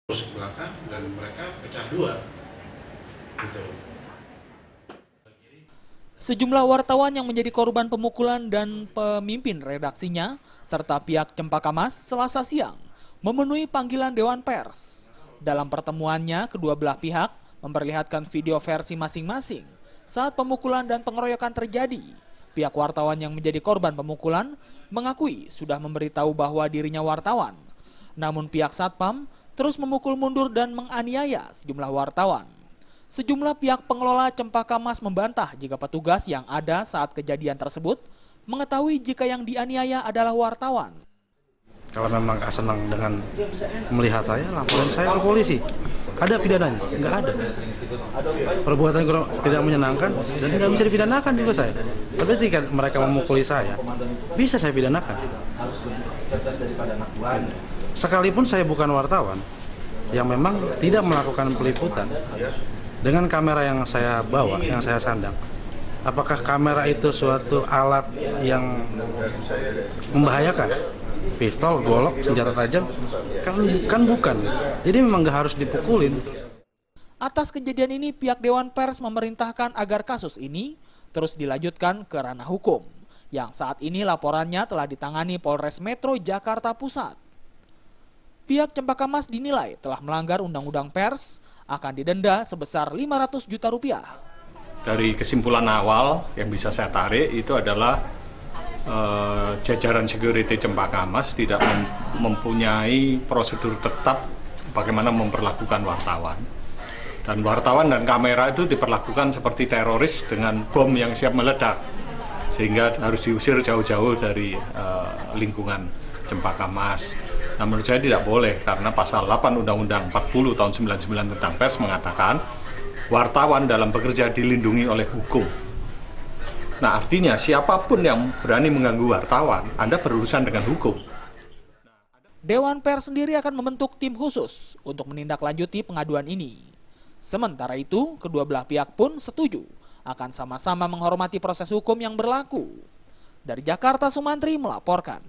terus ke belakang dan mereka pecah dua gitu. Sejumlah wartawan yang menjadi korban pemukulan dan pemimpin redaksinya serta pihak Cempaka Mas Selasa siang memenuhi panggilan Dewan Pers. Dalam pertemuannya, kedua belah pihak memperlihatkan video versi masing-masing saat pemukulan dan pengeroyokan terjadi. Pihak wartawan yang menjadi korban pemukulan mengakui sudah memberitahu bahwa dirinya wartawan. Namun pihak Satpam terus memukul mundur dan menganiaya sejumlah wartawan. Sejumlah pihak pengelola Cempaka Mas membantah jika petugas yang ada saat kejadian tersebut mengetahui jika yang dianiaya adalah wartawan. Kalau memang gak senang dengan melihat saya, laporin saya ke polisi. Ada pidananya? Nggak ada. Perbuatan tidak menyenangkan dan nggak bisa dipidanakan juga saya. Tapi ketika mereka memukuli saya, bisa saya pidanakan. Sekalipun saya bukan wartawan, yang memang tidak melakukan peliputan, dengan kamera yang saya bawa, yang saya sandang, apakah kamera itu suatu alat yang membahayakan? Pistol, golok, senjata tajam? Kan bukan. Jadi memang nggak harus dipukulin. Atas kejadian ini, pihak Dewan Pers memerintahkan agar kasus ini terus dilanjutkan ke ranah hukum, yang saat ini laporannya telah ditangani Polres Metro Jakarta Pusat. Pihak Cempaka Mas dinilai telah melanggar Undang-Undang Pers, akan didenda sebesar 500 juta rupiah. Dari kesimpulan awal yang bisa saya tarik itu adalah jajaran security Cempaka Mas tidak mempunyai prosedur tetap bagaimana memperlakukan wartawan. Dan wartawan dan kamera itu diperlakukan seperti teroris dengan bom yang siap meledak, sehingga harus diusir jauh-jauh dari lingkungan Cempaka Mas. Nah, menurut saya tidak boleh karena pasal 8 Undang-Undang 40 tahun 99 tentang pers mengatakan wartawan dalam bekerja dilindungi oleh hukum. Nah, artinya siapapun yang berani mengganggu wartawan, Anda berurusan dengan hukum. Dewan Pers sendiri akan membentuk tim khusus untuk menindaklanjuti pengaduan ini. Sementara itu, kedua belah pihak pun setuju akan sama-sama menghormati proses hukum yang berlaku. Dari Jakarta, Sumantri melaporkan.